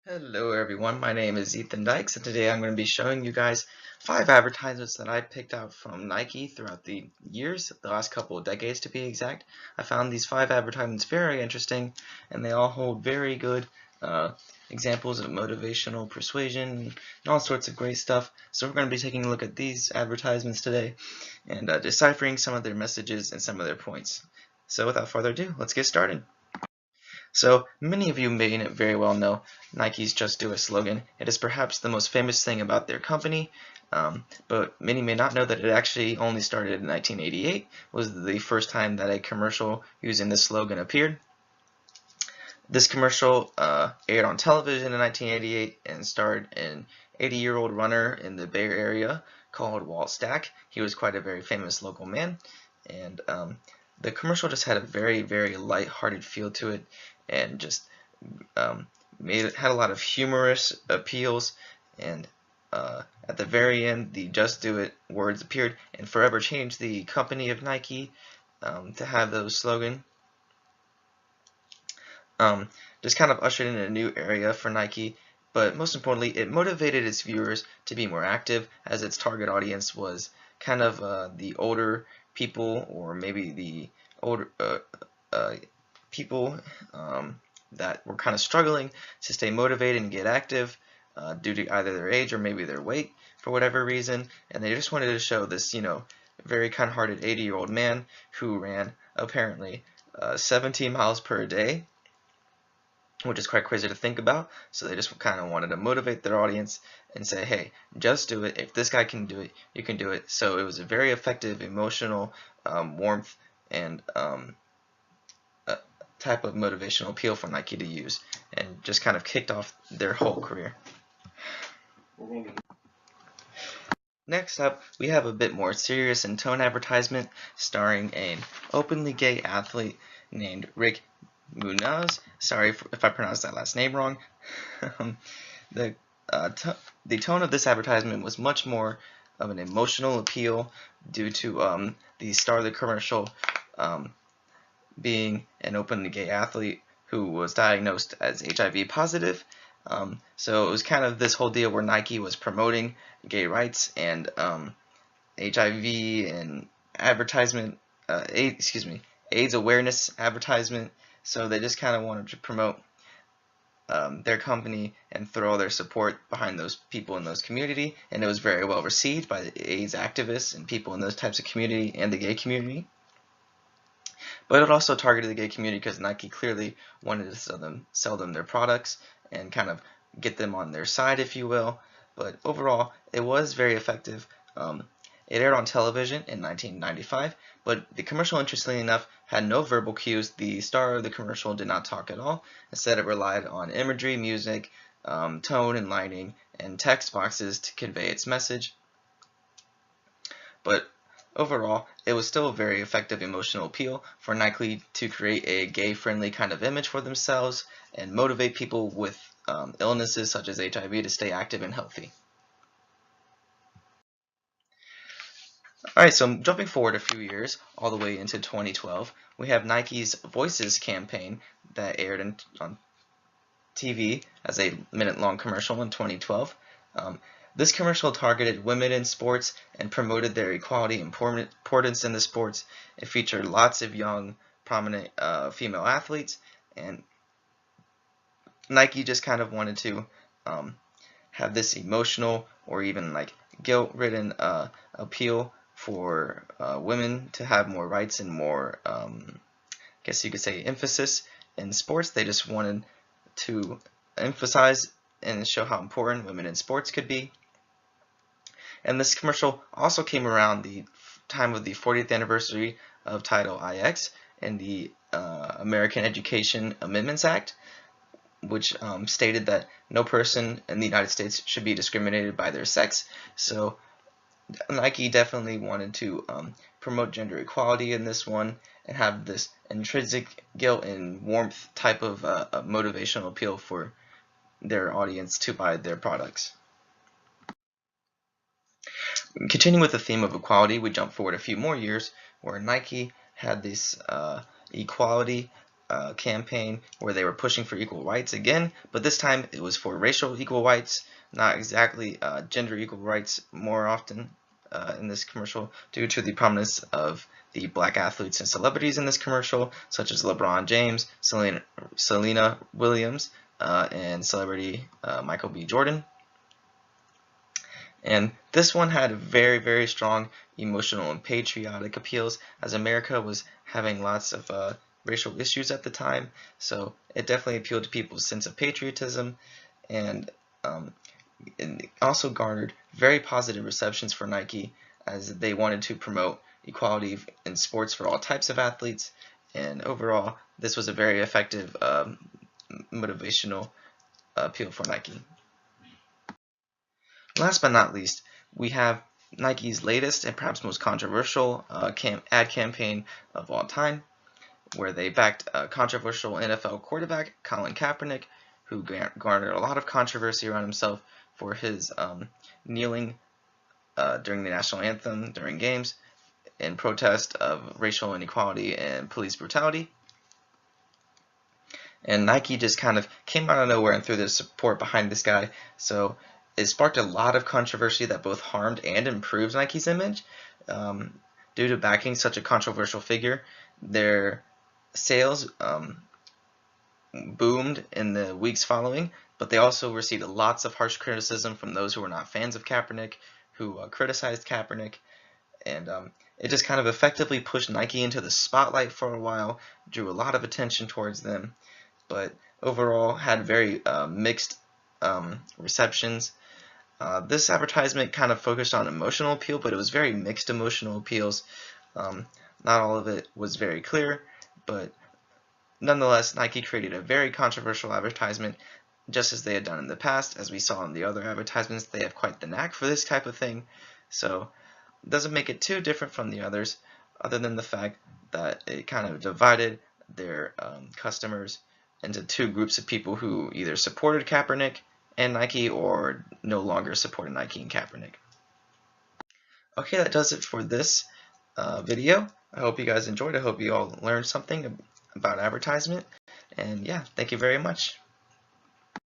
Hello everyone, my name is Ethan Dykes and today I'm going to be showing you guys 5 advertisements that I picked out from Nike throughout the years, the last couple of decades to be exact. I found these 5 advertisements very interesting and they all hold very good examples of motivational persuasion and all sorts of great stuff. So we're going to be taking a look at these advertisements today and deciphering some of their messages and some of their points. So without further ado, let's get started. So many of you may very well know Nike's Just Do It slogan. It is perhaps the most famous thing about their company, but many may not know that it actually only started in 1988, was the first time that a commercial using this slogan appeared. This commercial aired on television in 1988 and starred an 80-year-old runner in the Bay Area called Walt Stack. He was quite a very famous local man, and the commercial just had a very, very light-hearted feel to it, and just had a lot of humorous appeals. And at the very end, the "Just Do It" words appeared and forever changed the company of Nike to have those slogan. Just kind of ushered in a new area for Nike, but most importantly, it motivated its viewers to be more active, as its target audience was kind of the older people, or maybe the older people that were kind of struggling to stay motivated and get active due to either their age or maybe their weight for whatever reason, and they just wanted to show this, very kind-hearted 80-year-old man who ran apparently 17 miles per day, which is quite crazy to think about. So they just kind of wanted to motivate their audience and say, hey, just do it. If this guy can do it, you can do it. So it was a very effective emotional warmth and type of motivational appeal for Nike to use, and just kind of kicked off their whole career. Next up, we have a bit more serious in tone advertisement starring an openly gay athlete named Rick Munoz. Sorry if I pronounced that last name wrong. the tone of this advertisement was much more of an emotional appeal due to the star of the commercial being an openly gay athlete who was diagnosed as HIV positive. So it was kind of this whole deal where Nike was promoting gay rights and HIV and advertisement, AIDS awareness advertisement. So they just kind of wanted to promote their company and throw their support behind those people in those community, and it was very well received by the AIDS activists and people in those types of community and the gay community. But it also targeted the gay community because Nike clearly wanted to sell them their products and kind of get them on their side, if you will. But overall, it was very effective. It aired on television in 1995, but the commercial, interestingly enough, had no verbal cues. The star of the commercial did not talk at all. Instead, it relied on imagery, music, tone and lighting, and text boxes to convey its message. But overall, it was still a very effective emotional appeal for Nike to create a gay-friendly kind of image for themselves and motivate people with illnesses such as HIV to stay active and healthy. Alright, so jumping forward a few years, all the way into 2012, we have Nike's Voices campaign that aired on TV as a minute-long commercial in 2012. This commercial targeted women in sports and promoted their equality and importance in the sports. It featured lots of young, prominent female athletes, and Nike just kind of wanted to have this emotional or even like guilt-ridden appeal for women to have more rights and more, I guess you could say, emphasis in sports. They just wanted to emphasize and show how important women in sports could be. And this commercial also came around the time of the 40th anniversary of Title IX and the American Education Amendments Act, which stated that no person in the United States should be discriminated by their sex. So Nike definitely wanted to promote gender equality in this one and have this intrinsic guilt and warmth type of motivational appeal for their audience to buy their products. Continuing with the theme of equality, we jump forward a few more years where Nike had this equality campaign where they were pushing for equal rights again, but this time it was for racial equal rights, not exactly gender equal rights more often in this commercial, due to the prominence of the black athletes and celebrities in this commercial, such as LeBron James, Serena Williams, and celebrity Michael B. Jordan. And this one had very, very strong emotional and patriotic appeals, as America was having lots of racial issues at the time, so it definitely appealed to people's sense of patriotism, and it also garnered very positive receptions for Nike, as they wanted to promote equality in sports for all types of athletes, and overall this was a very effective motivational appeal for Nike. Last but not least, we have Nike's latest and perhaps most controversial ad campaign of all time, where they backed a controversial NFL quarterback, Colin Kaepernick, who garnered a lot of controversy around himself for his kneeling during the national anthem during games in protest of racial inequality and police brutality. And Nike just kind of came out of nowhere and threw their support behind this guy, so it sparked a lot of controversy that both harmed and improved Nike's image. Due to backing such a controversial figure, their sales boomed in the weeks following, but they also received lots of harsh criticism from those who were not fans of Kaepernick, who criticized Kaepernick, and it just kind of effectively pushed Nike into the spotlight for a while, drew a lot of attention towards them, but overall had very mixed receptions. This advertisement kind of focused on emotional appeal, but it was very mixed emotional appeals. Not all of it was very clear, but nonetheless, Nike created a very controversial advertisement, just as they had done in the past. As we saw in the other advertisements, they have quite the knack for this type of thing, so it doesn't make it too different from the others, other than the fact that it kind of divided their customers into two groups of people who either supported Kaepernick and Nike or no longer supported Nike and Kaepernick. Okay, that does it for this video. I hope you guys enjoyed. I hope you all learned something about advertisement. And yeah, thank you very much.